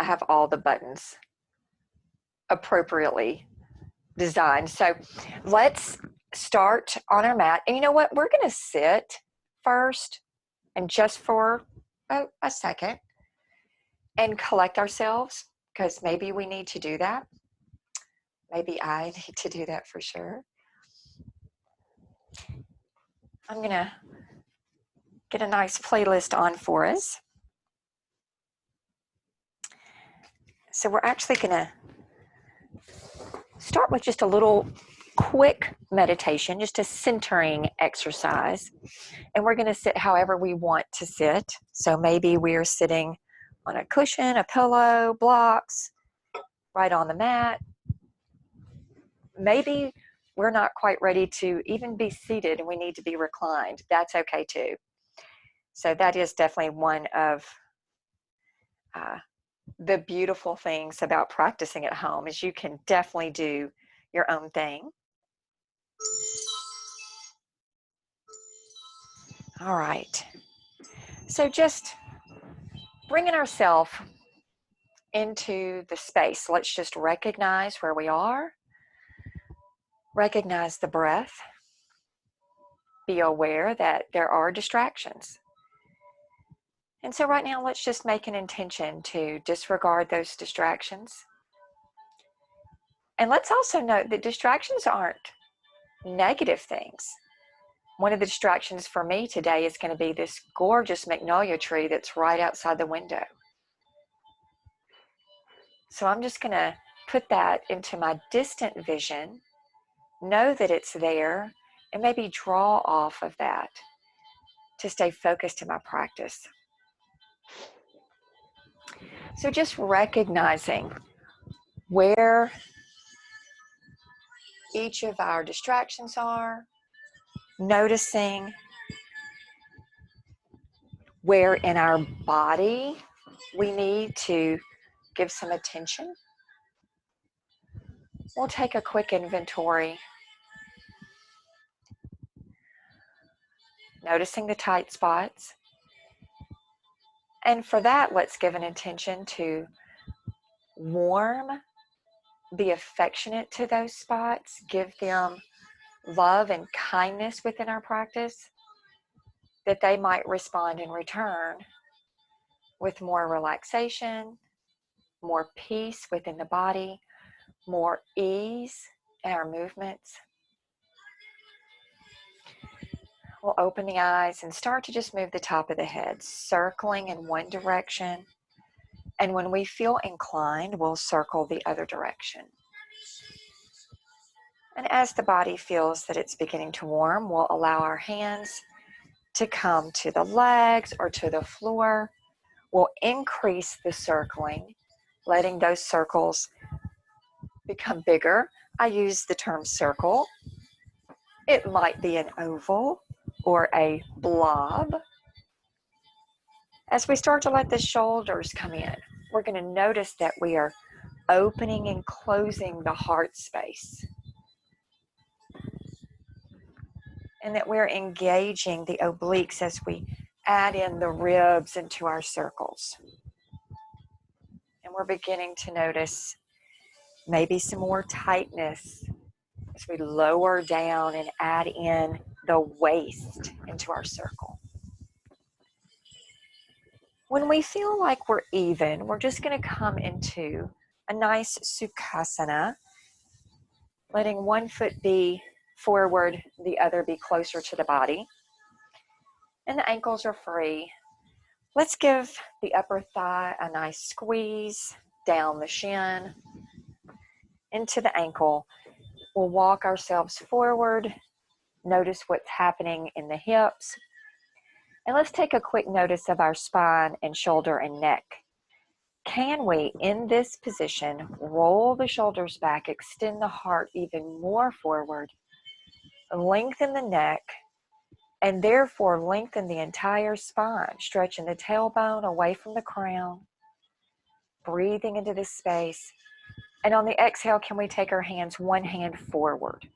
I have all the buttons appropriately designed. So let's start on our mat. And you know what? We're going to sit first and just for a second and collect ourselves, because maybe we need to do that. Maybe I need to do that for sure. I'm going to get a nice playlist on for us. So we're actually going to start with just a little quick meditation, just a centering exercise. And we're going to sit however we want to sit. So maybe we're sitting on a cushion, a pillow, blocks, right on the mat. Maybe we're not quite ready to even be seated and we need to be reclined. That's okay too. So that is definitely one of the beautiful things about practicing at home, is you can definitely do your own thing. All right. So just bringing ourselves into the space. Let's just recognize where we are. Recognize the breath. Be aware that there are distractions. And so right now, let's just make an intention to disregard those distractions. And let's also note that distractions aren't negative things. One of the distractions for me today is going to be this gorgeous magnolia tree that's right outside the window. So I'm just going to put that into my distant vision, know that it's there, and maybe draw off of that to stay focused in my practice. So just recognizing where each of our distractions are, noticing where in our body we need to give some attention. We'll take a quick inventory, noticing the tight spots. And for that, let's give an intention to warm, be affectionate to those spots, give them love and kindness within our practice, that they might respond in return with more relaxation, more peace within the body, more ease in our movements. We'll open the eyes and start to just move the top of the head, circling in one direction. And when we feel inclined, we'll circle the other direction. And as the body feels that it's beginning to warm, we'll allow our hands to come to the legs or to the floor. We'll increase the circling, letting those circles become bigger. I use the term circle. It might be an oval or a blob. As we start to let the shoulders come in, we're going to notice that we are opening and closing the heart space, and that we're engaging the obliques as we add in the ribs into our circles. And we're beginning to notice maybe some more tightness as we lower down and add in the waist into our circle. When we feel like we're even, we're just going to come into a nice Sukhasana, letting one foot be forward, the other be closer to the body. And the ankles are free. Let's give the upper thigh a nice squeeze down the shin into the ankle. We'll walk ourselves forward. Notice what's happening in the hips. And let's take a quick notice of our spine and shoulder and neck. Can we, in this position, roll the shoulders back, extend the heart even more forward, lengthen the neck, and therefore lengthen the entire spine, stretching the tailbone away from the crown, breathing into this space. And on the exhale, can we take our hands one hand forward?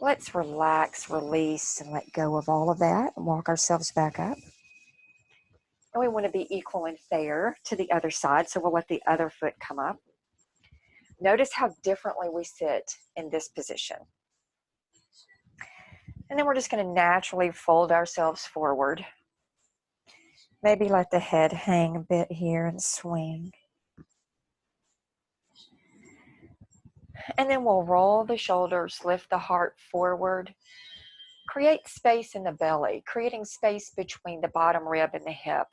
Let's relax, release, and let go of all of that and walk ourselves back up. And we want to be equal and fair to the other side, so we'll let the other foot come up. Notice how differently we sit in this position. And then we're just going to naturally fold ourselves forward. Maybe let the head hang a bit here and swing. And then we'll roll the shoulders, lift the heart forward. Create space in the belly, creating space between the bottom rib and the hip.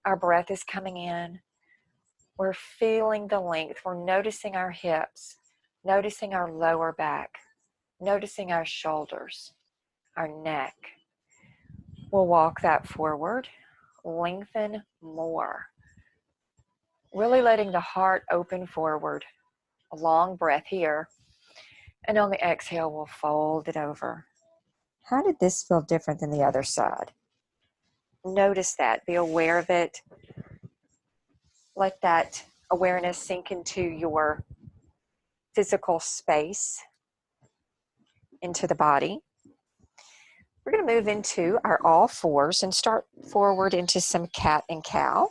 Our breath is coming in. We're feeling the length. We're noticing our hips, noticing our lower back, noticing our shoulders, our neck. We'll walk that forward, lengthen more. Really letting the heart open forward. A long breath here. And on the exhale, we'll fold it over. How did this feel different than the other side? Notice that. Be aware of it. Let that awareness sink into your physical space, into the body. We're going to move into our all fours and start forward into some cat and cow.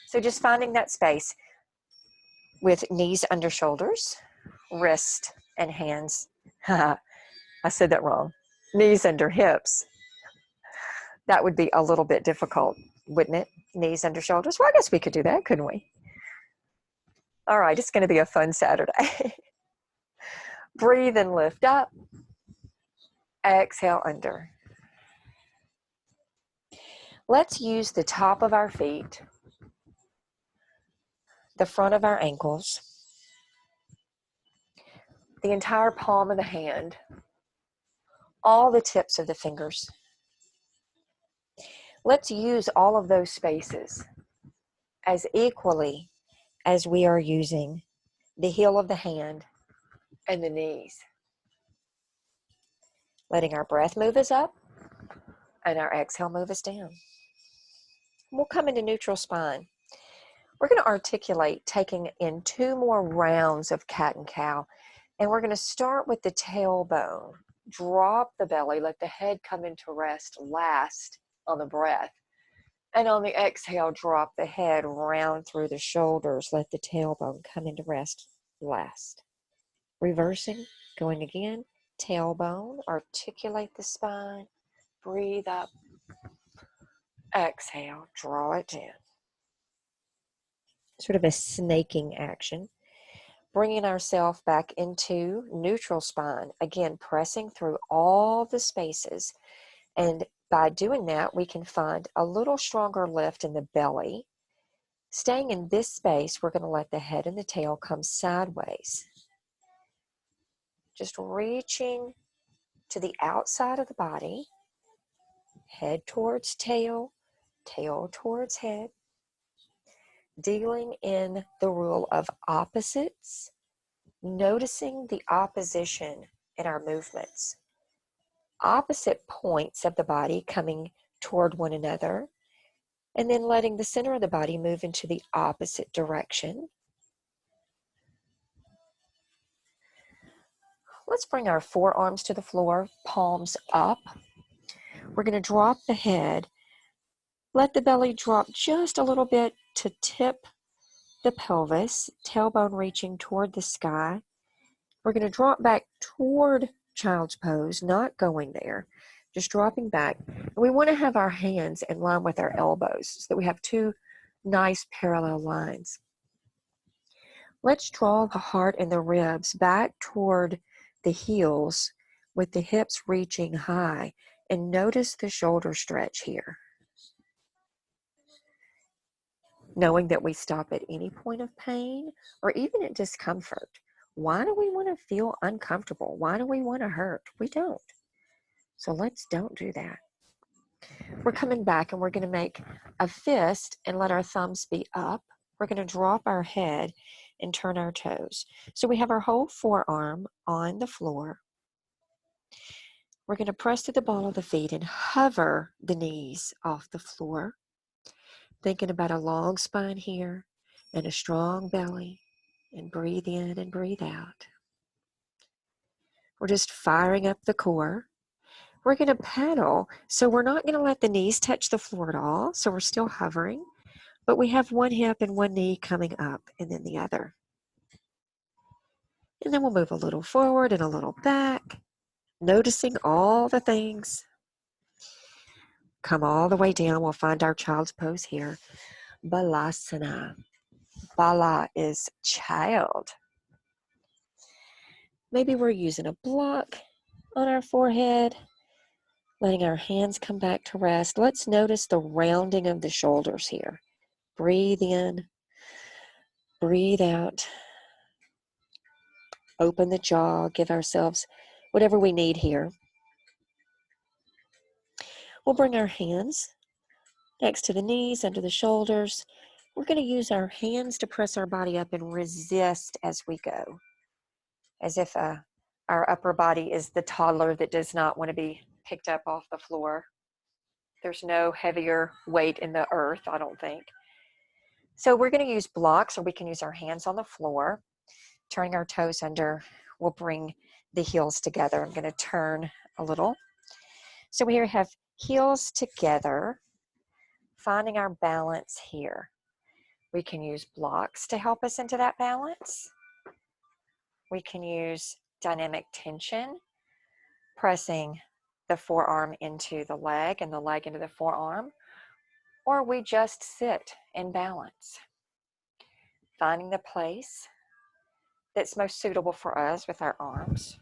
So just finding that space with knees under shoulders, wrist and hands. I said that wrong. Knees under hips. That would be a little bit difficult, wouldn't it? Knees under shoulders. Well, I guess we could do that, couldn't we? All right, it's going to be a fun Saturday. Breathe and lift up. Exhale under. Let's use the top of our feet, the front of our ankles, the entire palm of the hand, all the tips of the fingers. Let's use all of those spaces as equally as we are using the heel of the hand and the knees. Letting our breath move us up and our exhale move us down. We'll come into neutral spine. We're going to articulate, taking in 2 more rounds of cat and cow. And we're going to start with the tailbone. Drop the belly, let the head come into rest last on the breath. And on the exhale, drop the head round through the shoulders, let the tailbone come into rest last. Reversing, going again, tailbone, articulate the spine, breathe up, exhale, draw it down. Sort of a snaking action. Bringing ourselves back into neutral spine. Again, pressing through all the spaces. And by doing that, we can find a little stronger lift in the belly. Staying in this space, we're going to let the head and the tail come sideways. Just reaching to the outside of the body. Head towards tail, tail towards head. Dealing in the rule of opposites. Noticing the opposition in our movements. Opposite points of the body coming toward one another, and then letting the center of the body move into the opposite direction. Let's bring our forearms to the floor, palms up. We're going to drop the head. Let the belly drop just a little bit to tip the pelvis, tailbone reaching toward the sky. We're going to drop back toward child's pose, not going there, just dropping back. And we want to have our hands in line with our elbows so that we have 2 nice parallel lines. Let's draw the heart and the ribs back toward the heels with the hips reaching high, and notice the shoulder stretch here. Knowing that we stop at any point of pain or even at discomfort. Why do we want to feel uncomfortable? Why do we want to hurt? We don't. So let's don't do that. We're coming back and we're going to make a fist and let our thumbs be up. We're going to drop our head and turn our toes. So we have our whole forearm on the floor. We're going to press to the ball of the feet and hover the knees off the floor. Thinking about a long spine here and a strong belly. And breathe in and breathe out. We're just firing up the core. We're going to pedal, so we're not going to let the knees touch the floor at all, so we're still hovering, but we have one hip and one knee coming up and then the other. And then we'll move a little forward and a little back, noticing all the things. Come all the way down. We'll find our child's pose here. Balasana. Bala is child. Maybe we're using a block on our forehead, letting our hands come back to rest. Let's notice the rounding of the shoulders here. Breathe in, breathe out. Open the jaw, give ourselves whatever we need here. We'll bring our hands next to the knees, under the shoulders. We're going to use our hands to press our body up and resist as we go, as if our upper body is the toddler that does not want to be picked up off the floor. There's no heavier weight in the earth, I don't think. So we're going to use blocks, or we can use our hands on the floor. Turning our toes under, we'll bring the heels together. I'm going to turn a little. So we have heels together, finding our balance here. We can use blocks to help us into that balance. We can use dynamic tension, pressing the forearm into the leg and the leg into the forearm, or we just sit in balance, finding the place that's most suitable for us with our arms.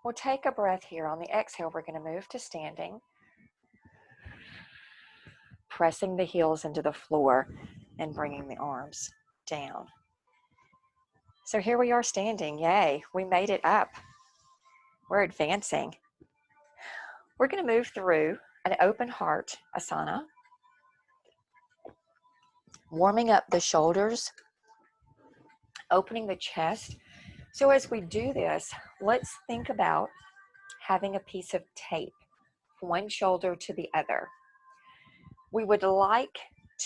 We'll take a breath here. On the exhale, we're going to move to standing, pressing the heels into the floor and bringing the arms down. So here we are standing. Yay, we made it up. We're advancing. We're going to move through an open heart asana, warming up the shoulders, opening the chest. So as we do this, let's think about having a piece of tape, one shoulder to the other. We would like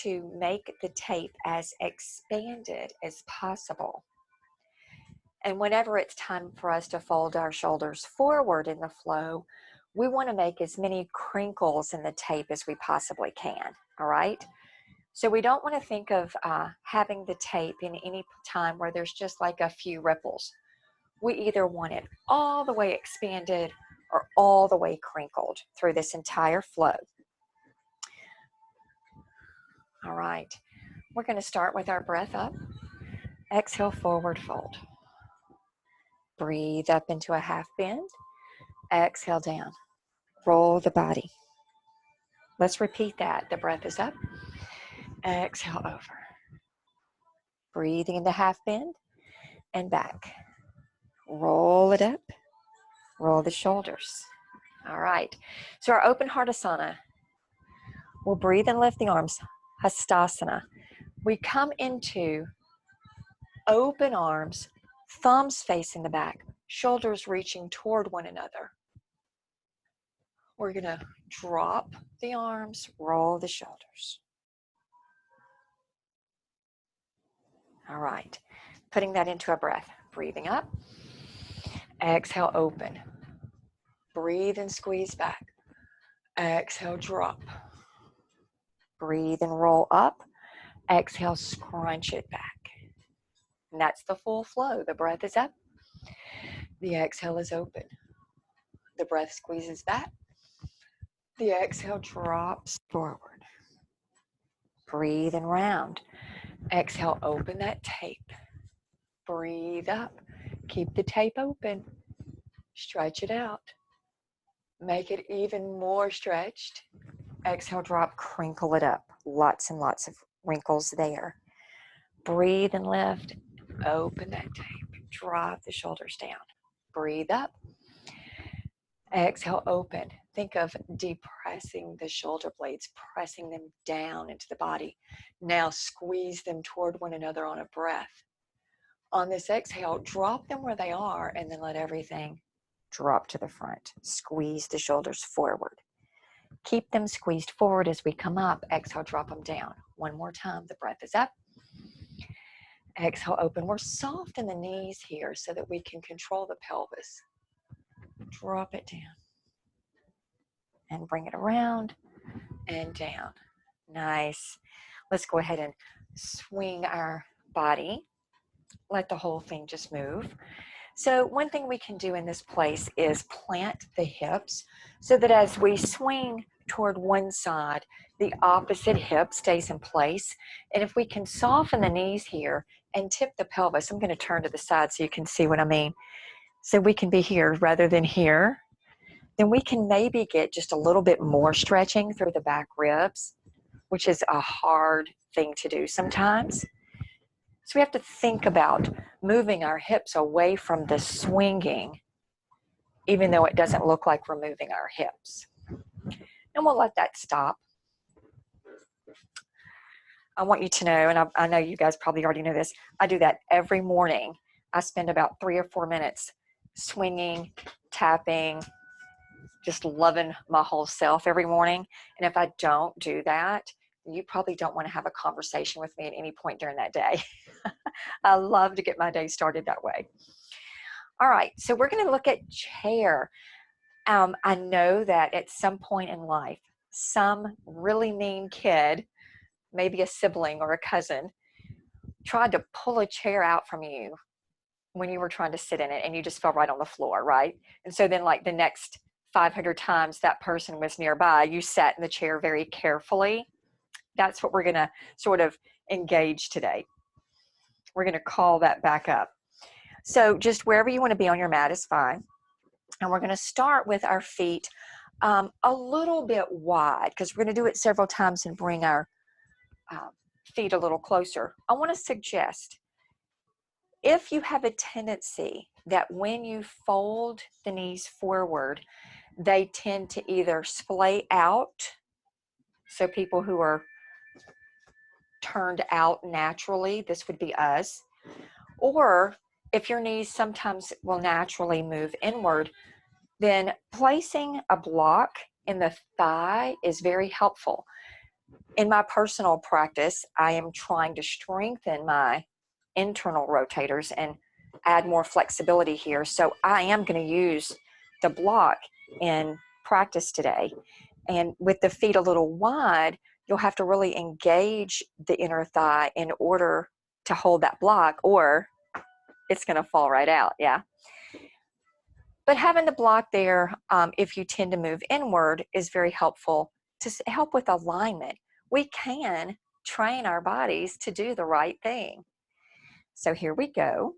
to make the tape as expanded as possible. And whenever it's time for us to fold our shoulders forward in the flow, we want to make as many crinkles in the tape as we possibly can, all right? So we don't want to think of having the tape in any time where there's just like a few ripples. We either want it all the way expanded or all the way crinkled through this entire flow. All right, we're going to start with our breath up. Exhale, forward fold. Breathe up into a half bend. Exhale down. Roll the body. Let's repeat that. The breath is up. Exhale over. Breathing into half bend and back. Roll it up. Roll the shoulders. All right. So our open heart asana. We'll breathe and lift the arms. Hastasana. We come into open arms, thumbs facing the back, shoulders reaching toward one another. We're going to drop the arms, roll the shoulders. All right. Putting that into a breath. Breathing up. Exhale, open. Breathe and squeeze back. Exhale, drop. Breathe and roll up. Exhale, scrunch it back. And that's the full flow. The breath is up. The exhale is open. The breath squeezes back. The exhale drops forward. Breathe and round. Exhale, open that tape. Breathe up. Keep the tape open. Stretch it out. Make it even more stretched. Exhale, drop, crinkle it up. Lots and lots of wrinkles there. Breathe and lift. Open that tape. Drop the shoulders down. Breathe up. Exhale, open. Think of depressing the shoulder blades, pressing them down into the body. Now squeeze them toward one another on a breath. On this exhale, drop them where they are and then let everything drop to the front. Squeeze the shoulders forward. Keep them squeezed forward as we come up. Exhale, drop them down. One more time. The breath is up. Exhale, open. We're soft in the knees here so that we can control the pelvis. drop it down. And bring it around and down. Nice. Let's go ahead and swing our body. Let the whole thing just move. So one thing we can do in this place is plant the hips so that as we swing toward one side, the opposite hip stays in place. And if we can soften the knees here and tip the pelvis, I'm going to turn to the side so you can see what I mean. So we can be here rather than here. Then we can maybe get just a little bit more stretching through the back ribs, which is a hard thing to do sometimes. So we have to think about moving our hips away from the swinging, even though it doesn't look like we're moving our hips. And we'll let that stop. I want you to know, and I know you guys probably already know this, I do that every morning. I spend about 3 or 4 minutes swinging, tapping, just loving my whole self every morning. And if I don't do that, you probably don't want to have a conversation with me at any point during that day. I love to get my day started that way. All right, so we're going to look at chair. I know that at some point in life, some really mean kid, maybe a sibling or a cousin, tried to pull a chair out from you when you were trying to sit in it and you just fell right on the floor, right? And so then like the next 500 times that person was nearby, you sat in the chair very carefully. That's what we're going to sort of engage today. We're going to call that back up. So just wherever you want to be on your mat is fine. And we're going to start with our feet a little bit wide because we're going to do it several times and bring our feet a little closer. I want to suggest if you have a tendency that when you fold the knees forward, they tend to either splay out, so people who are turned out naturally, this would be us, or if your knees sometimes will naturally move inward, then placing a block in the thigh is very helpful. In my personal practice, I am trying to strengthen my internal rotators and add more flexibility here. So I am going to use the block in practice today. And with the feet a little wide, you'll have to really engage the inner thigh in order to hold that block, or it's going to fall right out, yeah? But having the block there, if you tend to move inward, is very helpful to help with alignment. We can train our bodies to do the right thing. So here we go,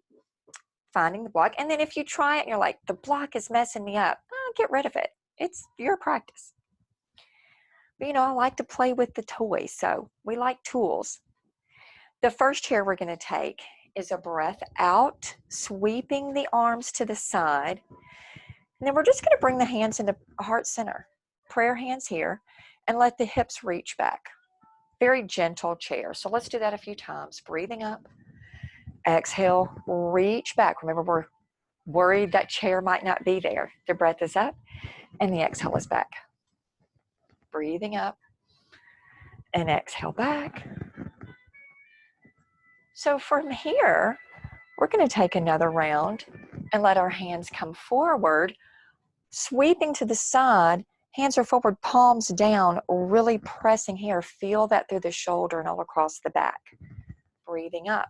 finding the block. And then if you try it and you're like, the block is messing me up, get rid of it. It's your practice. But, you know, I like to play with the toys, so we like tools. The first chair we're going to take is a breath out, sweeping the arms to the side. And then we're just going to bring the hands into heart center, prayer hands here, and let the hips reach back. Very gentle chair. So let's do that a few times. Breathing up, exhale, reach back. Remember, we're worried that chair might not be there. The breath is up, and the exhale is back. Breathing up, and exhale back. So from here, we're going to take another round and let our hands come forward, sweeping to the side. Hands are forward, palms down, really pressing here. Feel that through the shoulder and all across the back. Breathing up.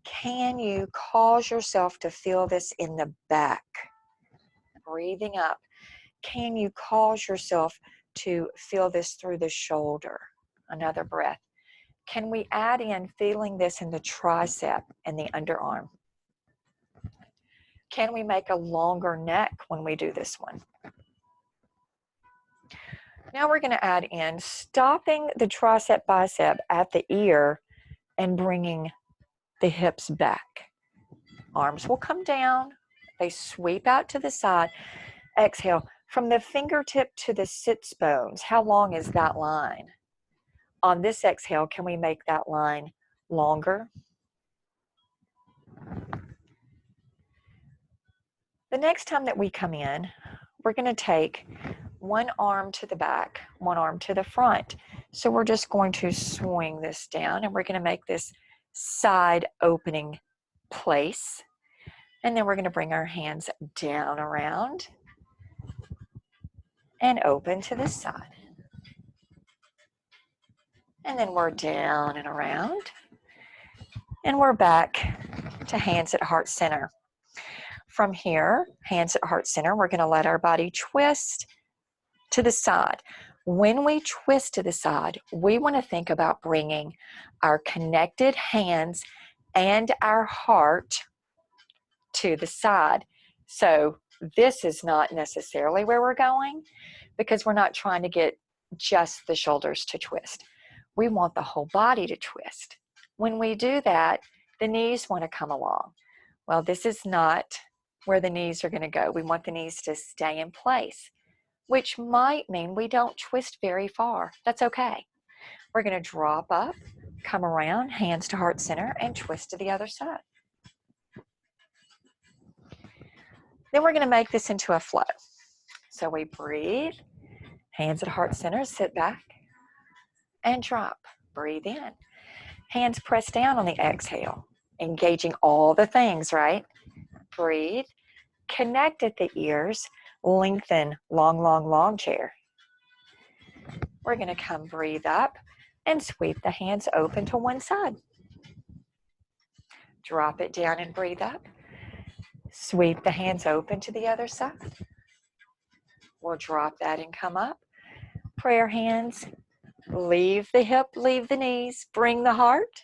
Can you cause yourself to feel this in the back? Breathing up. Can you cause yourself to feel this through the shoulder? Another breath. Can we add in feeling this in the tricep and the underarm? Can we make a longer neck when we do this one? Now we're going to add in stopping the tricep bicep at the ear and bringing the hips back. Arms will come down. They sweep out to the side. Exhale. From the fingertip to the sits bones, how long is that line? On this exhale, can we make that line longer? The next time that we come in, we're going to take one arm to the back, one arm to the front. So we're just going to swing this down, and we're going to make this side opening place. And then we're going to bring our hands down around. and open to this side. And then we're down and around. And we're back to hands at heart center. From here, hands at heart center, we're going to let our body twist to the side. When we twist to the side, we want to think about bringing our connected hands and our heart to the side. So this is not necessarily where we're going, because we're not trying to get just the shoulders to twist. We want the whole body to twist. When we do that, the knees want to come along. Well, this is not where the knees are going to go. We want the knees to stay in place, which might mean we don't twist very far. That's okay. We're going to drop up, come around, hands to heart center, and twist to the other side. Then we're going to make this into a flow. So we breathe, hands at heart center, sit back, and drop. Breathe in. Hands press down on the exhale, engaging all the things, right? Breathe, connect at the ears, lengthen, long, long, long chair. We're going to come breathe up and sweep the hands open to one side. Drop it down and breathe up. Sweep the hands open to the other side. We'll drop that and come up. Prayer hands, leave the hip, leave the knees, bring the heart,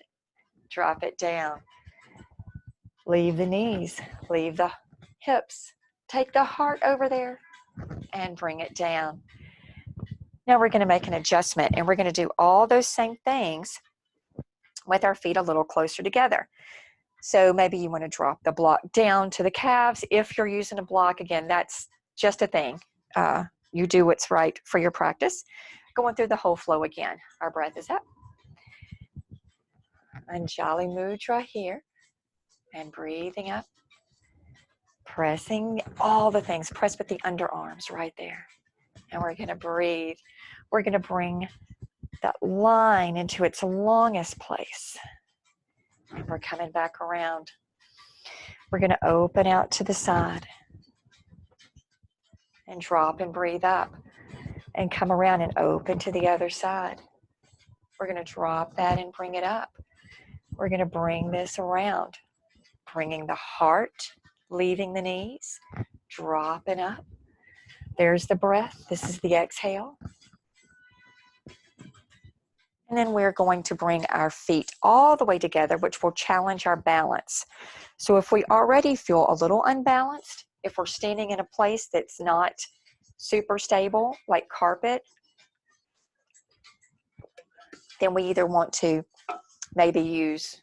drop it down. Leave the knees, leave the hips, take the heart over there and bring it down. Now we're going to make an adjustment, and we're going to do all those same things with our feet a little closer together. So maybe you want to drop the block down to the calves. If you're using a block, again, that's just a thing. You do what's right for your practice. Going through the whole flow again. Our breath is up. Anjali Mudra here. And breathing up. Pressing all the things. Press with the underarms right there. And we're going to breathe. We're going to bring that line into its longest place. And we're coming back around. We're going to open out to the side. And drop and breathe up. And come around and open to the other side. We're going to drop that and bring it up. We're going to bring this around. Bringing the heart, leaving the knees, dropping up. There's the breath. This is the exhale. And then we're going to bring our feet all the way together, which will challenge our balance. So if we already feel a little unbalanced, if we're standing in a place that's not super stable, like carpet, then we either want to maybe use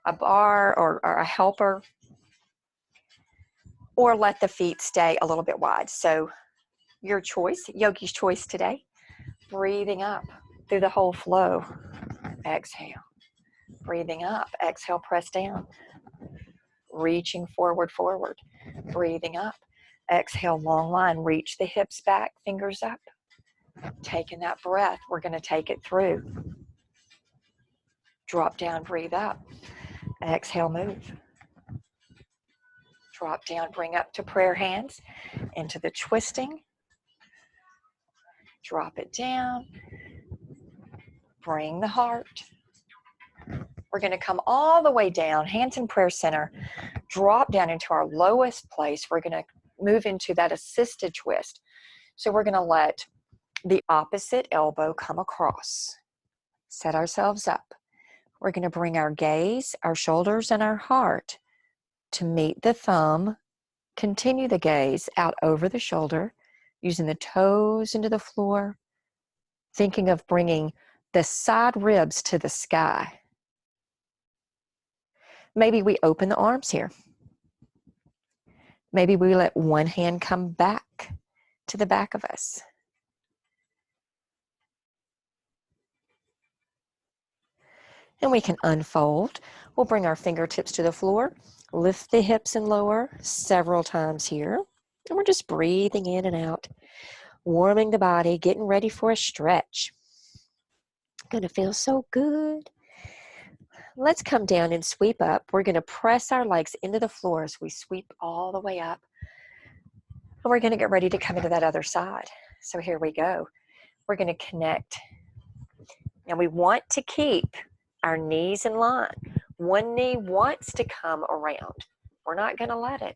a bar or a helper, or let the feet stay a little bit wide. So your choice, yogi's choice today. Breathing up through the whole flow. Exhale. Breathing up. Exhale, press down. Reaching forward, forward. Breathing up. Exhale, long line. Reach the hips back, fingers up. Taking that breath. We're going to take it through. Drop down, breathe up. Exhale, move. Drop down, bring up to prayer hands, into the twisting. Drop it down. Bring the heart. We're going to come all the way down, hands in prayer center, drop down into our lowest place. We're going to move into that assisted twist. So we're going to let the opposite elbow come across. Set ourselves up. We're going to bring our gaze, our shoulders, and our heart to meet the thumb. Continue the gaze out over the shoulder, using the toes into the floor, thinking of bringing the side ribs to the sky. Maybe we open the arms here. Maybe we let one hand come back to the back of us. And we can unfold. We'll bring our fingertips to the floor, lift the hips and lower several times here. And we're just breathing in and out, warming the body, getting ready for a stretch. Gonna feel so good. Let's come down and sweep up. We're gonna press our legs into the floor as we sweep all the way up. And we're gonna get ready to come into that other side. So here we go. We're going to connect. Now we want to keep our knees in line. One knee wants to come around. We're not going to let it.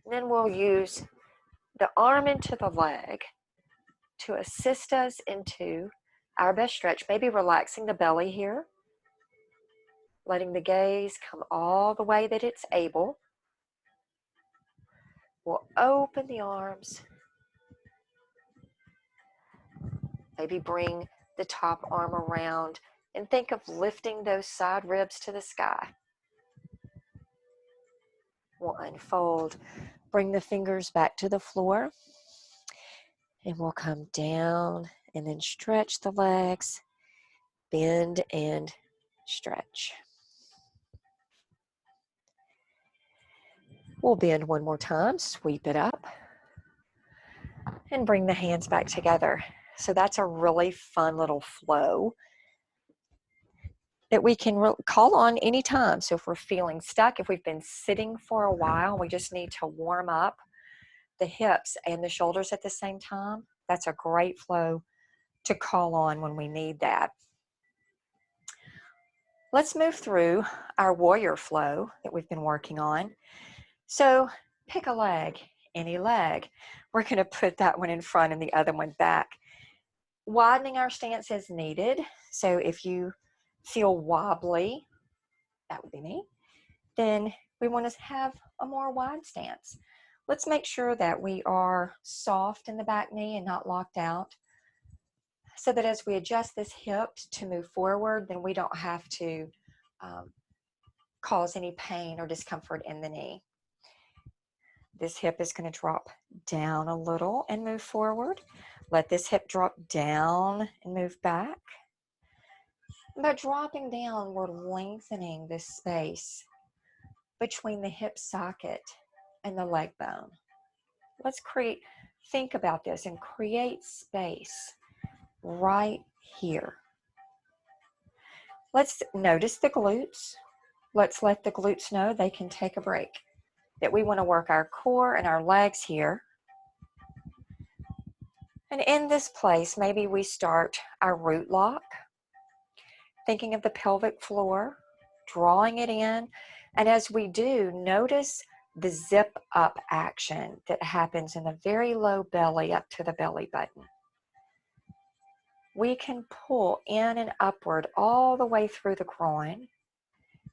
And then we'll use the arm into the leg to assist us into our best stretch. Maybe relaxing the belly here. Letting the gaze come all the way that it's able. We'll open the arms. Maybe bring the top arm around and think of lifting those side ribs to the sky. We'll unfold, bring the fingers back to the floor, and we'll come down and then stretch the legs, bend and stretch. We'll bend one more time, sweep it up, and bring the hands back together. So that's a really fun little flow that we can call on anytime. So if we're feeling stuck, if we've been sitting for a while, we just need to warm up the hips and the shoulders at the same time. That's a great flow to call on when we need that. Let's move through our warrior flow that we've been working on. So pick a leg, any leg. We're going to put that one in front and the other one back. Widening our stance as needed. So if you feel wobbly, that would be me, then we want to have a more wide stance. Let's make sure that we are soft in the back knee and not locked out, so that as we adjust this hip to move forward, then we don't have to cause any pain or discomfort in the knee. This hip is going to drop down a little and move forward. Let this hip drop down and move back. By dropping down, we're lengthening this space between the hip socket and the leg bone. Let's think about this and create space right here. Let's notice the glutes. Let's let the glutes know they can take a break. That we want to work our core and our legs here. And in this place, maybe we start our root lock. Thinking of the pelvic floor, drawing it in. And as we do, notice the zip up action that happens in the very low belly up to the belly button. We can pull in and upward all the way through the groin.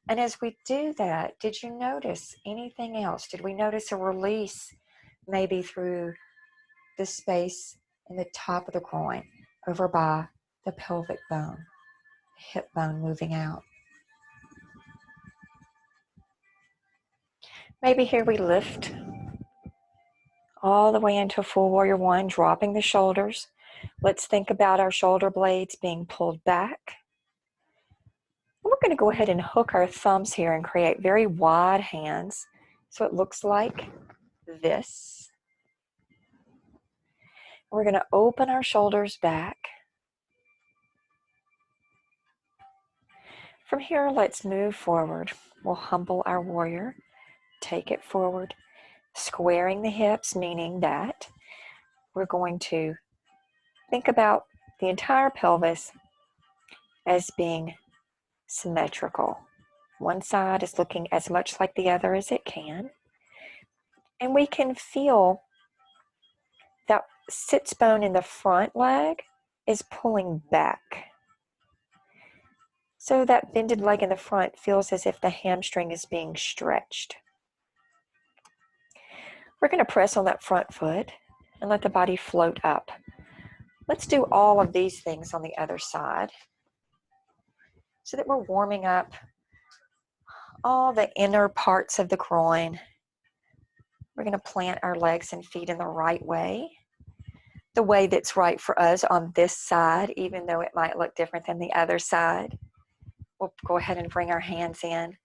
And as we do that, did you notice anything else? Did we notice a release maybe through the space in the top of the groin over by the pelvic bone? Hip bone moving out. Maybe here we lift all the way into full warrior one, dropping the shoulders. Let's think about our shoulder blades being pulled back. We're going to go ahead and hook our thumbs here and create very wide hands. So it looks like this. We're going to open our shoulders back. From here, let's move forward. We'll humble our warrior, take it forward, squaring the hips, meaning that we're going to think about the entire pelvis as being symmetrical. One side is looking as much like the other as it can. And we can feel that sits bone in the front leg is pulling back. So that bended leg in the front feels as if the hamstring is being stretched. We're going to press on that front foot and let the body float up. Let's do all of these things on the other side so that we're warming up all the inner parts of the groin. We're going to plant our legs and feet in the right way, the way that's right for us on this side, even though it might look different than the other side. We'll go ahead and bring our hands in,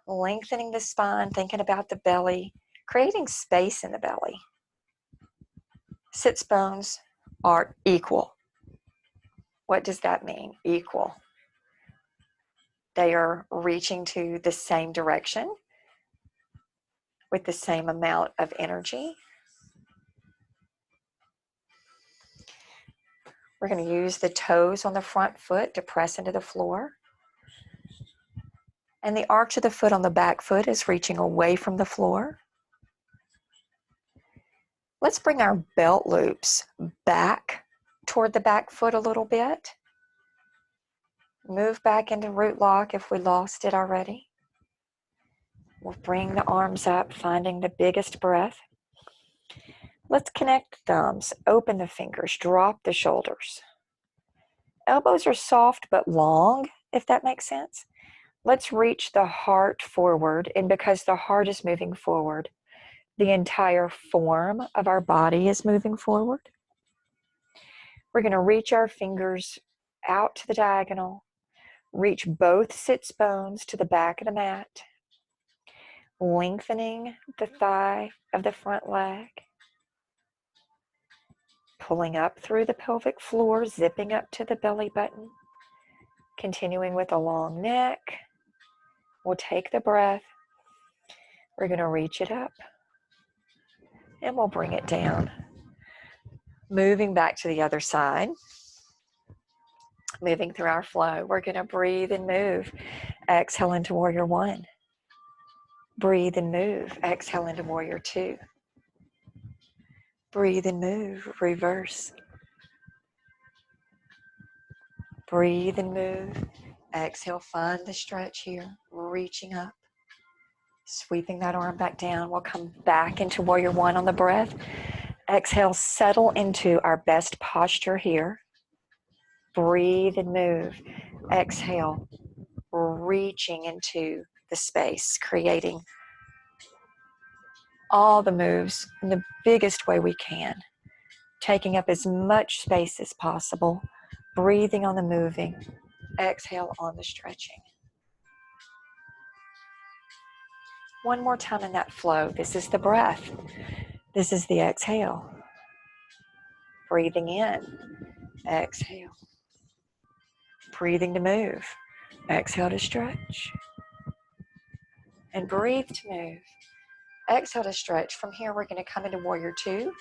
lengthening the spine, thinking about the belly, creating space in the belly. Sits bones are equal. What does that mean? Equal. They are reaching to the same direction with the same amount of energy. We're going to use the toes on the front foot to press into the floor. And the arch of the foot on the back foot is reaching away from the floor. Let's bring our belt loops back toward the back foot a little bit. Move back into root lock if we lost it already. We'll bring the arms up, finding the biggest breath. Let's connect the thumbs, open the fingers, drop the shoulders. Elbows are soft but long, if that makes sense. Let's reach the heart forward, and because the heart is moving forward, the entire form of our body is moving forward. We're going to reach our fingers out to the diagonal, reach both sits bones to the back of the mat, lengthening the thigh of the front leg, pulling up through the pelvic floor, zipping up to the belly button, continuing with a long neck. We'll take the breath. We're going to reach it up and we'll bring it down. Moving back to the other side, moving through our flow. We're going to breathe and move. Exhale into warrior one. Breathe and move. Exhale into warrior two. Breathe and move. Reverse. Breathe and move. Exhale, find the stretch here. Reaching up. Sweeping that arm back down. We'll come back into warrior one on the breath. Exhale, settle into our best posture here. Breathe and move. Exhale, reaching into the space, creating all the moves in the biggest way we can, taking up as much space as possible, breathing on the moving, exhale on the stretching. One more time in that flow. This is the breath. This is the exhale. Breathing in, exhale. Breathing to move, exhale to stretch. And breathe to move. Exhale to stretch. From here, we're going to come into warrior two,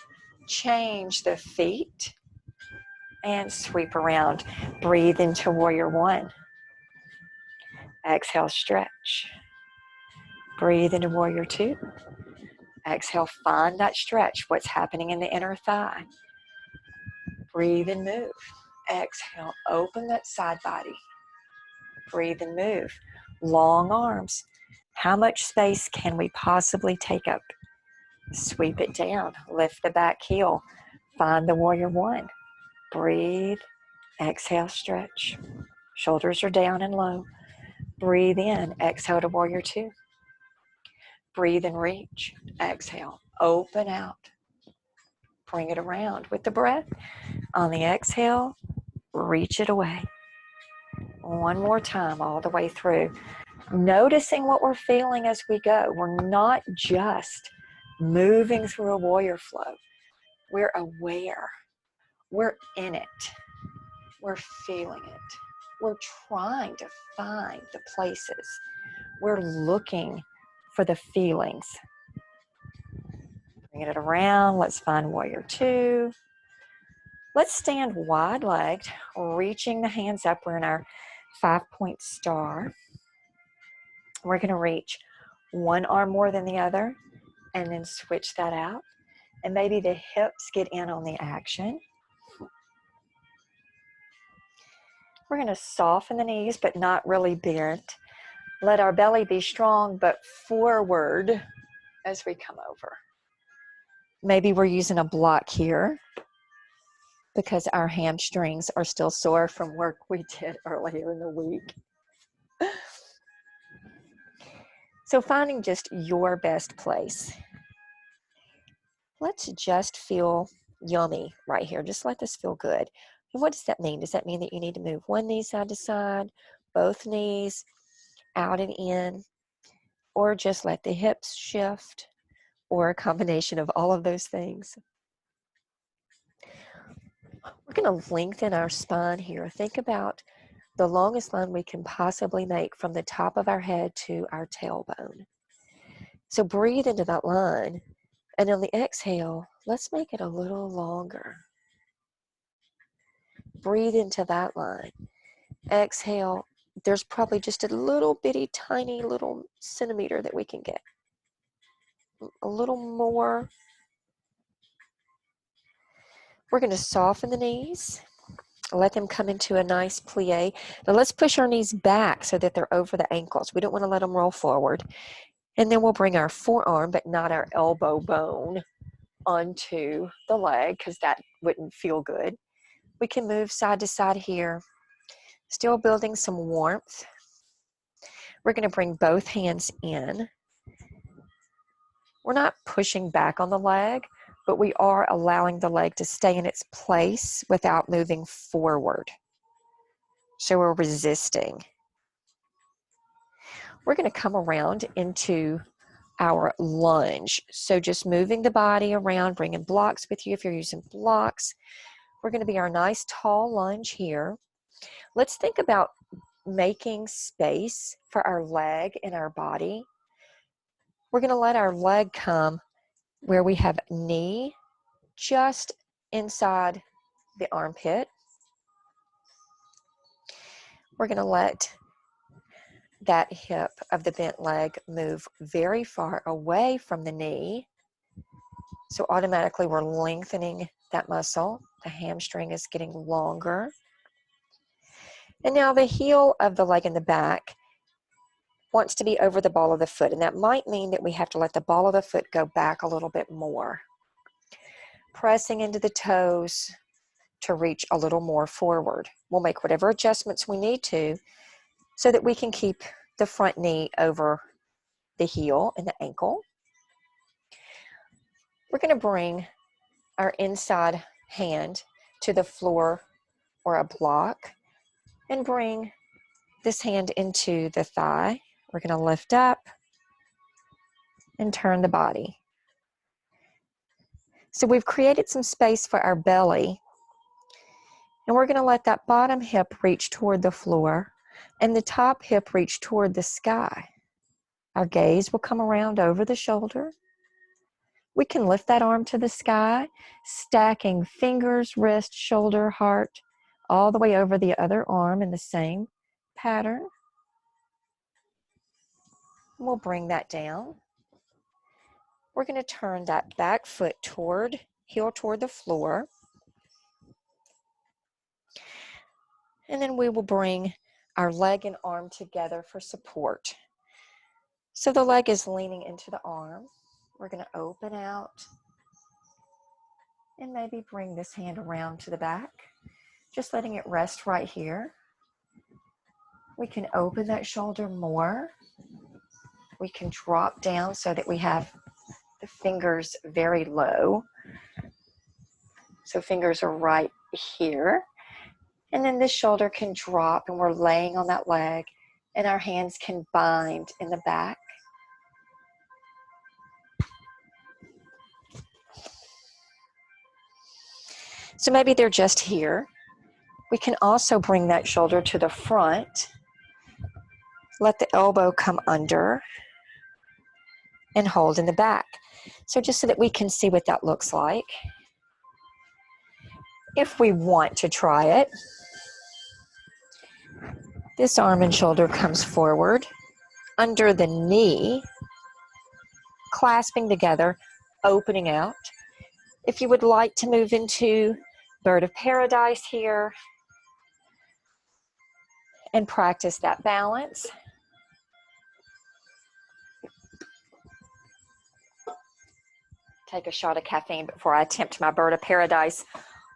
change the feet, and sweep around. Breathe into warrior one. Exhale, stretch. Breathe into warrior two. Exhale, find that stretch. What's happening in the inner thigh? Breathe and move. Exhale, open that side body. Breathe and move. Long arms. How much space can we possibly take up? Sweep it down. Lift the back heel. Find the warrior one. Breathe. Exhale, stretch. Shoulders are down and low. Breathe in. Exhale to warrior two. Breathe and reach. Exhale. Open out. Bring it around with the breath. On the exhale, reach it away. One more time all the way through. Noticing what we're feeling as we go. We're not just moving through a warrior flow. We're aware. We're in it. We're feeling it. We're trying to find the places. We're looking for the feelings. Bring it around. Let's find warrior two. Let's stand wide-legged, reaching the hands up. We're in our 5-point star. We're going to reach one arm more than the other and then switch that out. And maybe the hips get in on the action. We're going to soften the knees, but not really bent. Let our belly be strong, but forward as we come over. Maybe we're using a block here because our hamstrings are still sore from work we did earlier in the week. So finding just your best place. Let's just feel yummy right here. Just let this feel good. And what does that mean? Does that mean that you need to move one knee side to side, both knees out and in, or just let the hips shift, or a combination of all of those things? We're going to lengthen our spine here. Think about the longest line we can possibly make from the top of our head to our tailbone. So breathe into that line, and on the exhale, let's make it a little longer. breathe into that line. Exhale. There's probably just a little bitty, tiny little centimeter that we can get. A little more. We're going to soften the knees. Let them come into a nice plie. Now let's push our knees back so that they're over the ankles. We don't want to let them roll forward. And then we'll bring our forearm, but not our elbow bone, onto the leg because that wouldn't feel good. We can move side to side here, still building some warmth. We're going to bring both hands in. We're not pushing back on the leg, but we are allowing the leg to stay in its place without moving forward. So we're resisting. We're going to come around into our lunge. So just moving the body around, bringing blocks with you if you're using blocks. We're going to be our nice tall lunge here. Let's think about making space for our leg and our body. We're going to let our leg come where we have knee just inside the armpit. We're going to let that hip of the bent leg move very far away from the knee. So automatically we're lengthening that muscle. The hamstring is getting longer. And now the heel of the leg in the back wants to be over the ball of the foot. And that might mean that we have to let the ball of the foot go back a little bit more. Pressing into the toes to reach a little more forward. We'll make whatever adjustments we need to so that we can keep the front knee over the heel and the ankle. We're going to bring our inside hand to the floor or a block and bring this hand into the thigh. We're going to lift up and turn the body. So we've created some space for our belly, and we're going to let that bottom hip reach toward the floor and the top hip reach toward the sky. Our gaze will come around over the shoulder. We can lift that arm to the sky, stacking fingers, wrist, shoulder, heart, all the way over the other arm in the same pattern. We'll bring that down. We're going to turn that back foot toward, heel toward the floor. And then we will bring our leg and arm together for support. So the leg is leaning into the arm. We're going to open out and maybe bring this hand around to the back, just letting it rest right here. We can open that shoulder more. We can drop down so that we have the fingers very low. So fingers are right here. And then this shoulder can drop and we're laying on that leg and our hands can bind in the back. So maybe they're just here. We can also bring that shoulder to the front. Let the elbow come under and hold in the back. So just so that we can see what that looks like. If we want to try it, this arm and shoulder comes forward, under the knee, clasping together, opening out. If you would like to move into bird of paradise here and practice that balance. Take a shot of caffeine before I attempt my bird of paradise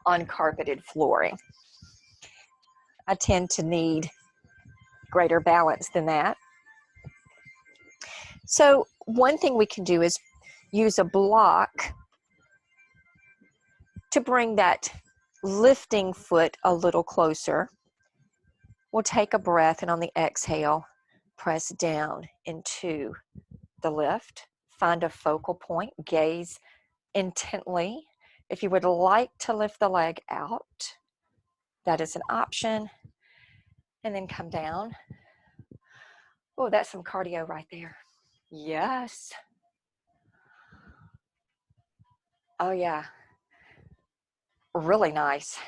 on carpeted flooring. I tend to need greater balance than that. So one thing we can do is use a block to bring that lifting foot a little closer. We'll take a breath and on the exhale, press down into the lift. Find a focal point, gaze intently. If you would like to lift the leg out, that is an option. And then come down. Oh, that's some cardio right there. Yes. Oh yeah. Really nice.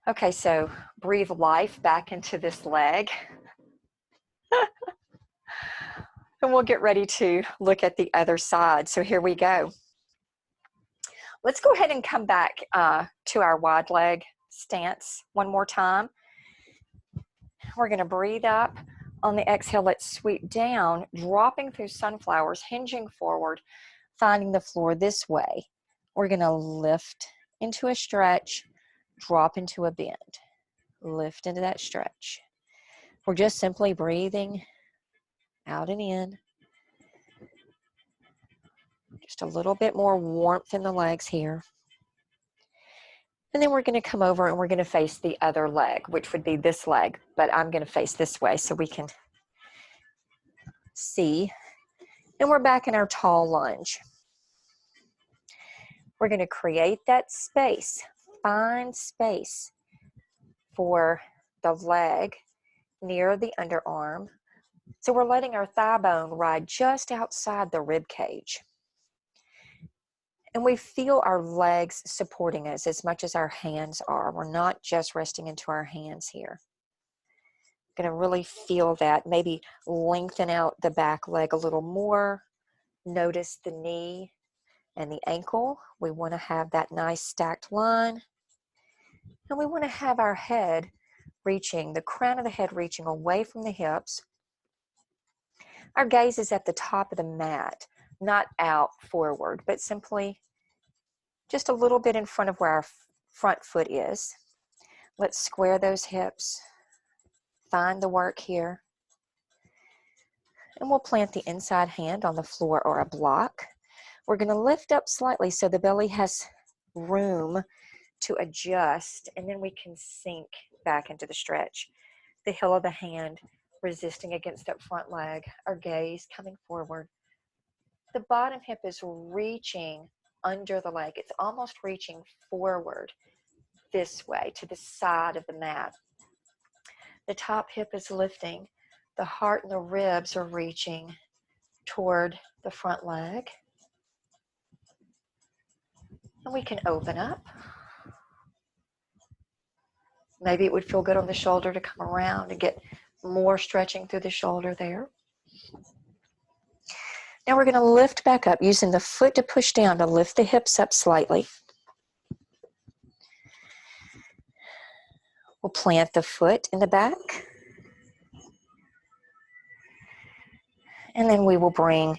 Okay, so breathe life back into this leg. And we'll get ready to look at the other side. So here we go. Let's go ahead and come back to our wide leg stance one more time. We're going to breathe up. On the exhale, let's sweep down, dropping through sunflowers, hinging forward, finding the floor this way. We're going to lift into a stretch, drop into a bend, lift into that stretch. We're just simply breathing out and in. Just a little bit more warmth in the legs here. And then we're going to come over and we're going to face the other leg, which would be this leg, but I'm going to face this way so we can see. And we're back in our tall lunge. We're going to create that space, find space for the leg near the underarm. So we're letting our thigh bone ride just outside the rib cage. And we feel our legs supporting us as much as our hands are. We're not just resting into our hands here. Going to really feel that. Maybe lengthen out the back leg a little more. Notice the knee and the ankle. We want to have that nice stacked line. And we want to have our head reaching, the crown of the head reaching away from the hips. Our gaze is at the top of the mat, not out forward, but simply just a little bit in front of where our front foot is. Let's square those hips. Find the work here. And we'll plant the inside hand on the floor or a block. We're going to lift up slightly so the belly has room to adjust, and then we can sink back into the stretch. The heel of the hand resisting against that front leg, our gaze coming forward. The bottom hip is reaching under the leg. It's almost reaching forward this way to the side of the mat. The top hip is lifting. The heart and the ribs are reaching toward the front leg. And we can open up. Maybe it would feel good on the shoulder to come around and get more stretching through the shoulder there. Now we're going to lift back up, using the foot to push down to lift the hips up slightly. We'll plant the foot in the back. And then we will bring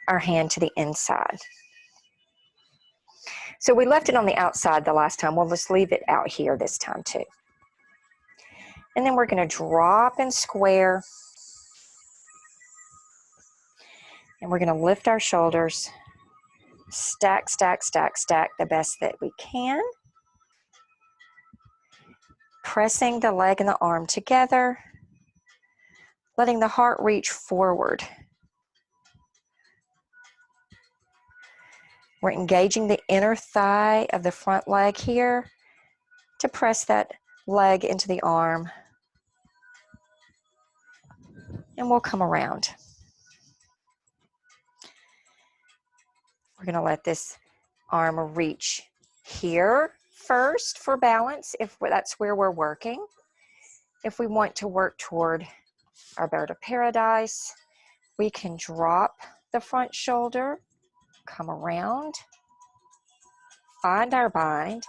our hand to the inside. So we left it on the outside the last time. We'll just leave it out here this time too. And then we're going to drop and square. And we're going to lift our shoulders. Stack, stack, stack, stack the best that we can. Pressing the leg and the arm together. Letting the heart reach forward. We're engaging the inner thigh of the front leg here to press that leg into the arm. And we'll come around. We're going to let this arm reach here first for balance, if that's where we're working. If we want to work toward our bird of paradise, we can drop the front shoulder, come around, find our bind,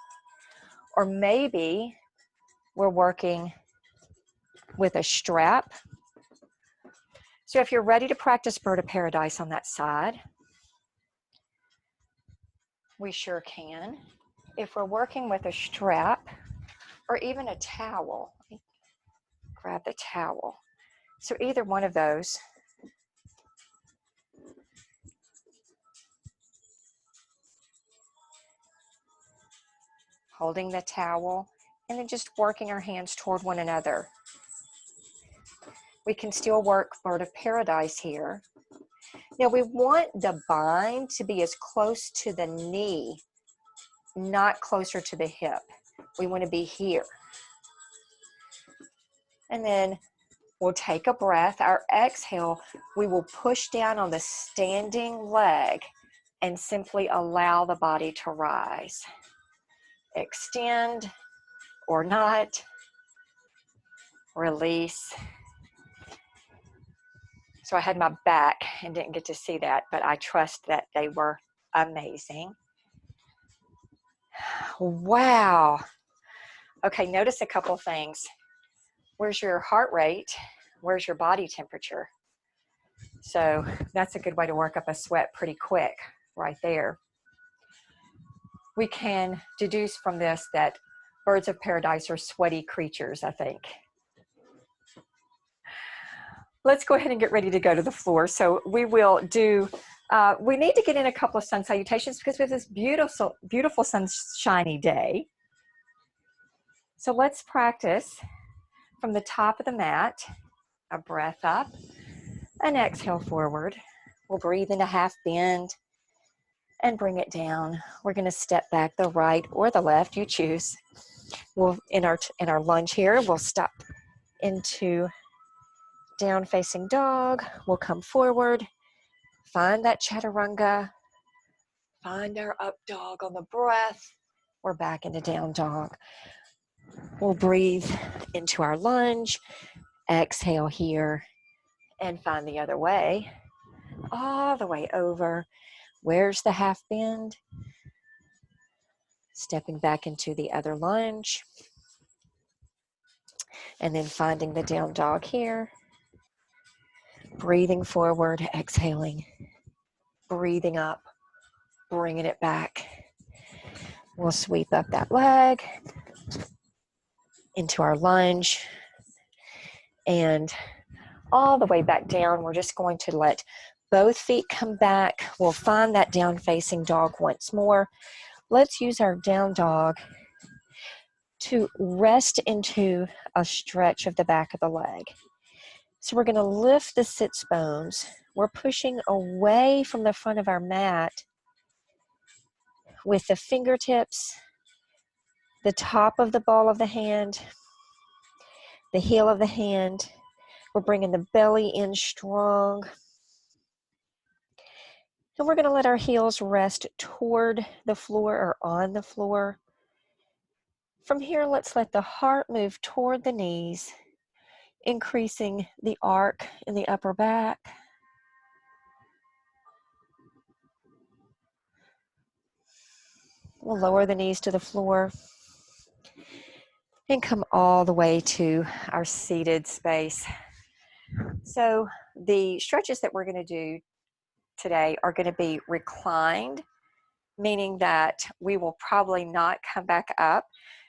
or maybe we're working with a strap. So if you're ready to practice bird of paradise on that side, we sure can. If we're working with a strap or even a towel, let me grab the towel. So either one of those. Holding the towel and then just working our hands toward one another. We can still work bird of paradise here. Now we want the bind to be as close to the knee, not closer to the hip. We want to be here. And then we'll take a breath. Our exhale, we will push down on the standing leg and simply allow the body to rise. Extend, or not. Release. So I had my back and didn't get to see that, but I trust that they were amazing. Wow. Okay, notice a couple things. Where's your heart rate? Where's your body temperature? So that's a good way to work up a sweat pretty quick right there. We can deduce from this that birds of paradise are sweaty creatures, I think. Let's go ahead and get ready to go to the floor. So we will do, we need to get in a couple of sun salutations because we have this beautiful, beautiful sunshiny day. So let's practice from the top of the mat, a breath up, an exhale forward. We'll breathe in a half bend and bring it down. We're going to step back the right or the left, you choose. We'll in our lunge here, we'll stop into down facing dog. We'll come forward, find that chaturanga, find our up dog on the breath. We're back into down dog. We'll breathe into our lunge, exhale here, and find the other way, all the way over. Where's the half bend? Stepping back into the other lunge, and then finding the down dog here. Breathing forward, exhaling, breathing up, bringing it back. We'll sweep up that leg into our lunge and all the way back down. We're just going to let both feet come back. We'll find that down facing dog once more. Let's use our down dog to rest into a stretch of the back of the leg. So we're going to lift the sits bones. We're pushing away from the front of our mat with the fingertips, the top of the ball of the hand, the heel of the hand. We're bringing the belly in strong. And we're going to let our heels rest toward the floor or on the floor. From here, let's let the heart move toward the knees, increasing the arc in the upper back. We'll lower the knees to the floor and come all the way to our seated space. So the stretches that we're going to do today are going to be reclined, meaning that we will probably not come back up.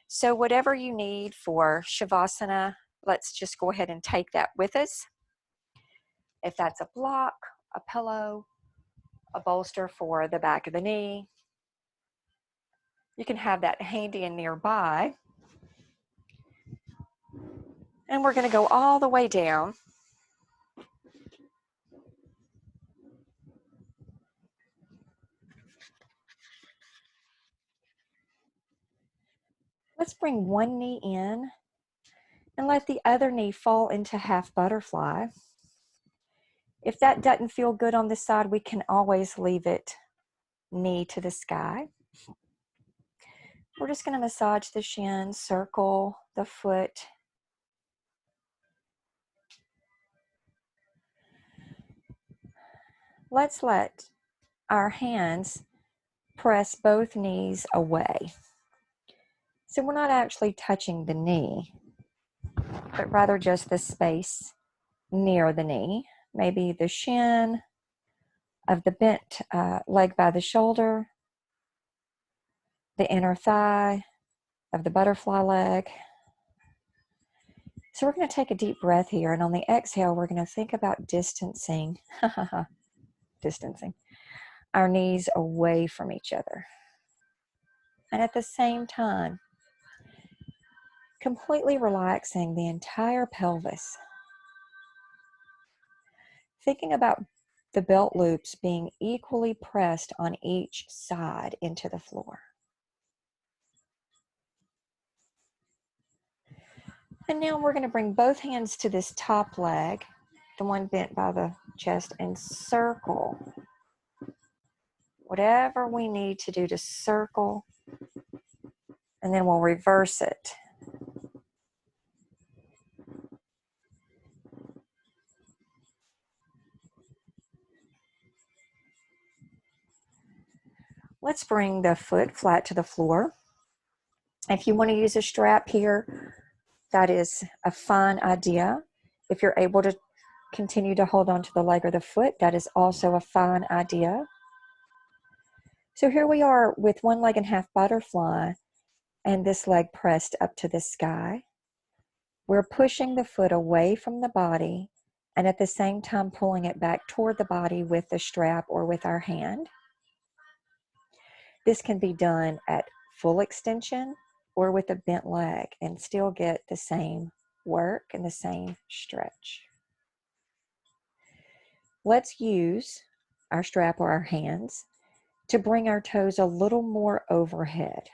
So whatever you need for Shavasana, let's just go ahead and take that with us. If that's a block, a pillow, a bolster for the back of the knee, you can have that handy and nearby. And we're going to go all the way down. Let's bring one knee in and let the other knee fall into half butterfly. If that doesn't feel good on this side, we can always leave it knee to the sky. We're just going to massage the shin, circle the foot. Let's let our hands press both knees away. So we're not actually touching the knee, but rather just the space near the knee, maybe the shin of the bent leg by the shoulder, the inner thigh of the butterfly leg. So we're going to take a deep breath here, and on the exhale, we're going to think about distancing our knees away from each other. And at the same time, completely relaxing the entire pelvis. Thinking about the belt loops being equally pressed on each side into the floor. And now we're going to bring both hands to this top leg, the one bent by the chest, and circle. Whatever we need to do to circle, and then we'll reverse it. let's bring the foot flat to the floor. If you want to use a strap here, that is a fine idea. If you're able to continue to hold on to the leg or the foot, that is also a fine idea. So here we are with one leg and half butterfly and this leg pressed up to the sky. We're pushing the foot away from the body and at the same time pulling it back toward the body with the strap or with our hand. This can be done at full extension or with a bent leg and still get the same work and the same stretch. Let's use our strap or our hands to bring our toes a little more overhead,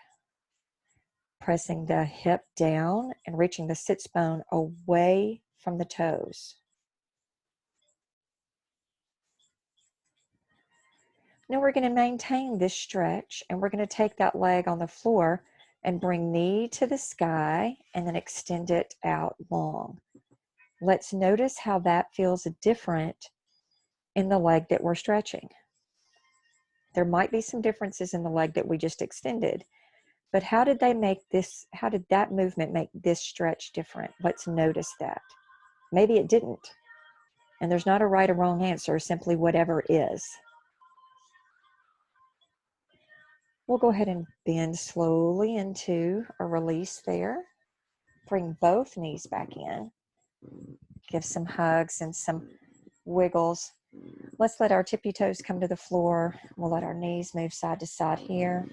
pressing the hip down and reaching the sits bone away from the toes. Now we're going to maintain this stretch and we're going to take that leg on the floor and bring knee to the sky and then extend it out long. Let's notice how that feels different in the leg that we're stretching. There might be some differences in the leg that we just extended, but how did that movement make this stretch different? Let's notice that. Maybe it didn't. And there's not a right or wrong answer, simply whatever is. We'll go ahead and bend slowly into a release there. Bring both knees back in. Give some hugs and some wiggles. Let's let our tippy toes come to the floor. We'll let our knees move side to side here.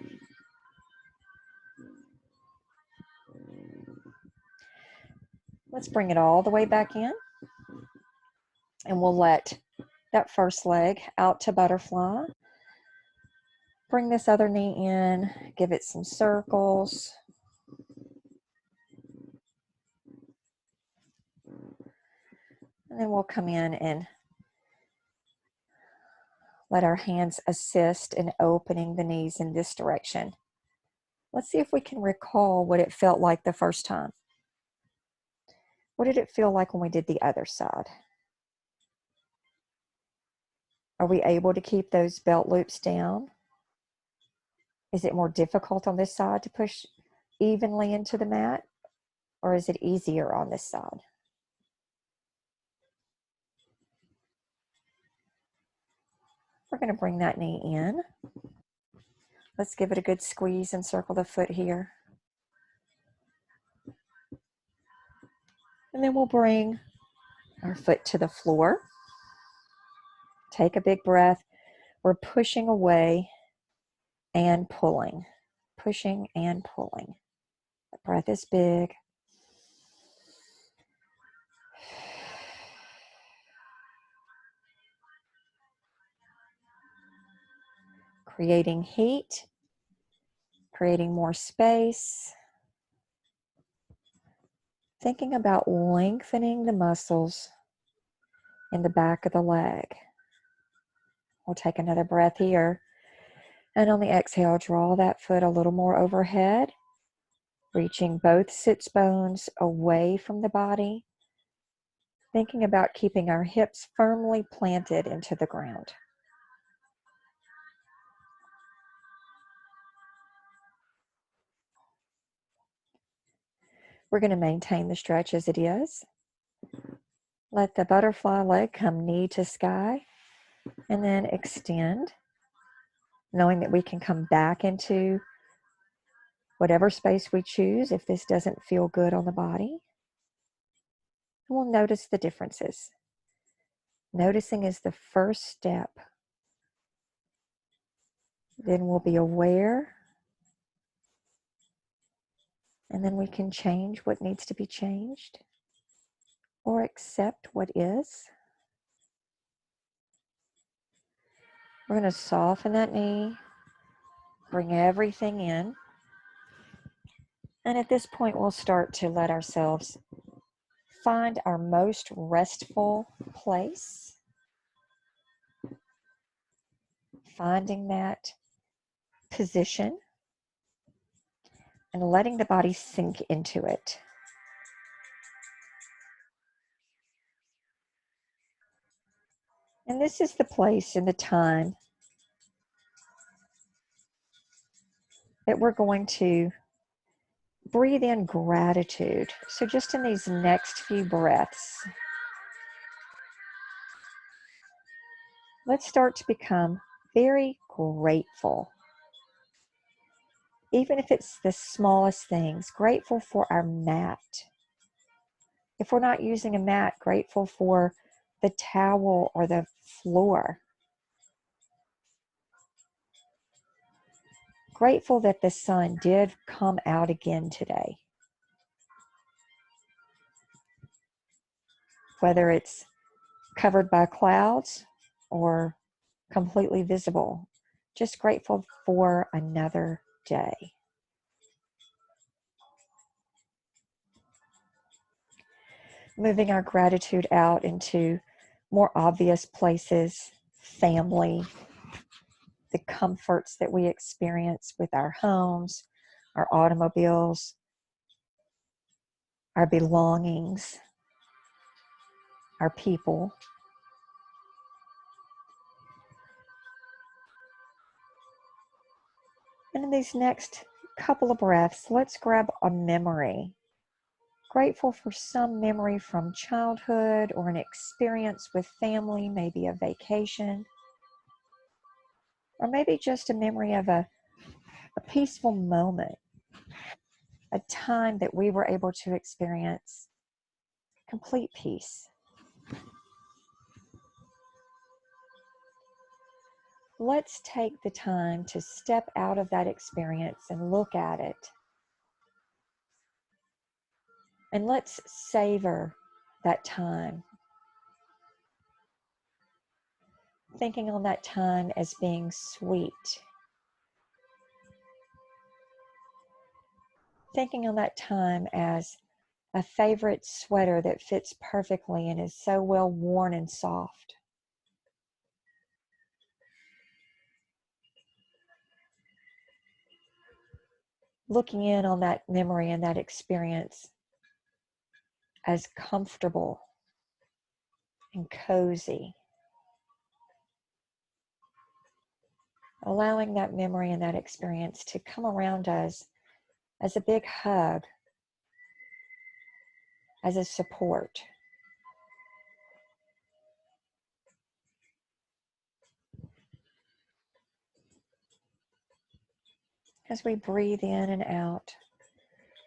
Let's bring it all the way back in. And we'll let that first leg out to butterfly. Bring this other knee in, give it some circles. And then we'll come in and let our hands assist in opening the knees in this direction. Let's see if we can recall what it felt like the first time. What did it feel like when we did the other side? Are we able to keep those belt loops down? Is it more difficult on this side to push evenly into the mat? Or is it easier on this side? We're going to bring that knee in. Let's give it a good squeeze and circle the foot here. And then we'll bring our foot to the floor. Take a big breath. We're pushing away and pulling. Pushing and pulling. The breath is big. Creating heat. Creating more space. Thinking about lengthening the muscles in the back of the leg. We'll take another breath here. And on the exhale, draw that foot a little more overhead, reaching both sits bones away from the body, thinking about keeping our hips firmly planted into the ground. We're going to maintain the stretch as it is. Let the butterfly leg come knee to sky, and then extend, knowing that we can come back into whatever space we choose if this doesn't feel good on the body. And we'll notice the differences. Noticing is the first step. Then we'll be aware, and then we can change what needs to be changed or accept what is. We're going to soften that knee, bring everything in. And at this point, we'll start to let ourselves find our most restful place. Finding that position and letting the body sink into it. And this is the place and the time that we're going to breathe in gratitude. So just in these next few breaths, let's start to become very grateful. Even if it's the smallest things, grateful for our mat. If we're not using a mat, grateful for the towel or the floor. Grateful that the sun did come out again today. Whether it's covered by clouds or completely visible, just grateful for another day. Moving our gratitude out into more obvious places, family, the comforts that we experience with our homes, our automobiles, our belongings, our people. And in these next couple of breaths, let's grab a memory. Grateful for some memory from childhood or an experience with family, maybe a vacation, or maybe just a memory of a peaceful moment, a time that we were able to experience complete peace. Let's take the time to step out of that experience and look at it. And let's savor that time. Thinking on that time as being sweet. Thinking on that time as a favorite sweater that fits perfectly and is so well worn and soft. Looking in on that memory and that experience as comfortable and cozy. Allowing that memory and that experience to come around us as a big hug, as a support. As we breathe in and out,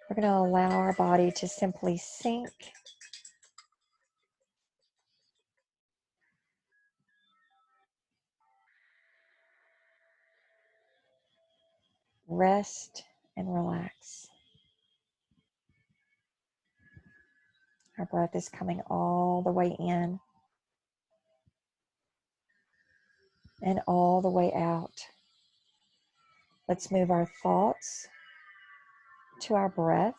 we're going to allow our body to simply sink, rest, and relax. Our breath is coming all the way in and all the way out. Let's move our thoughts to our breath,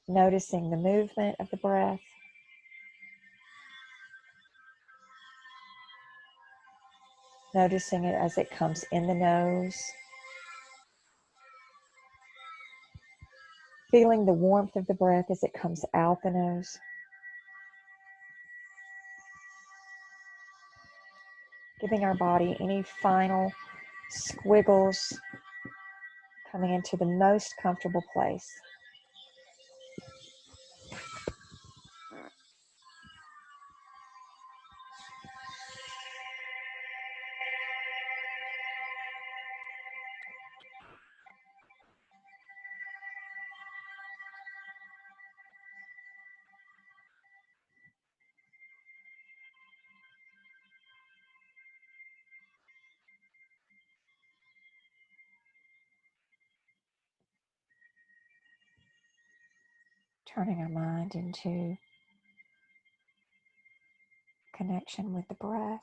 noticing the movement of the breath, noticing it as it comes in the nose, feeling the warmth of the breath as it comes out the nose. Giving our body any final squiggles, coming into the most comfortable place. Turning our mind into connection with the breath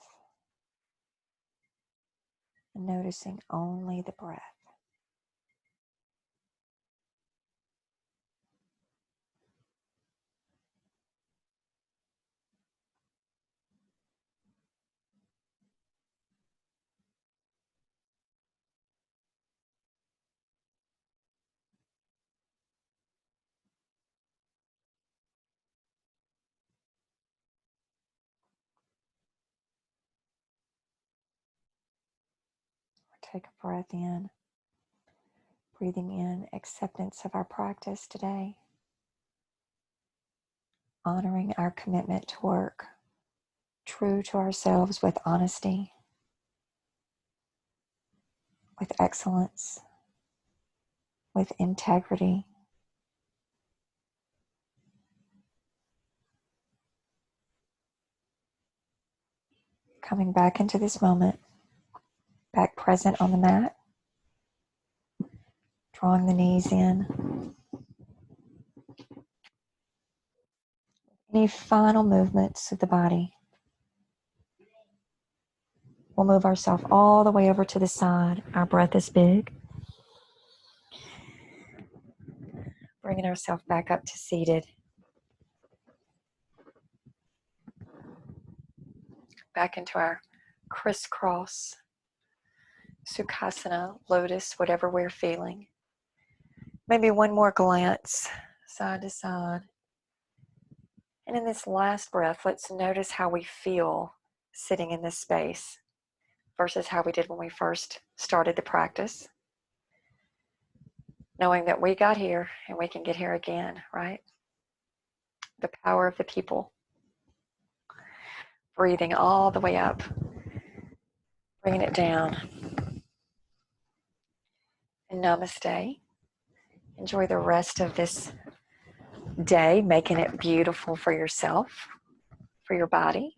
and noticing only the breath. take a breath in, breathing in acceptance of our practice today, honoring our commitment to work, true to ourselves with honesty, with excellence, with integrity. Coming back into this moment, back present on the mat, drawing the knees in. Any final movements of the body. We'll move ourselves all the way over to the side. Our breath is big. Bringing ourselves back up to seated. Back into our crisscross Sukhasana, lotus, whatever we're feeling. Maybe one more glance side to side. And in this last breath, let's notice how we feel sitting in this space versus how we did when we first started the practice. Knowing that we got here and we can get here again, right? The power of the people. Breathing all the way up. Bringing it down. And namaste. Enjoy the rest of this day, making it beautiful for yourself, for your body.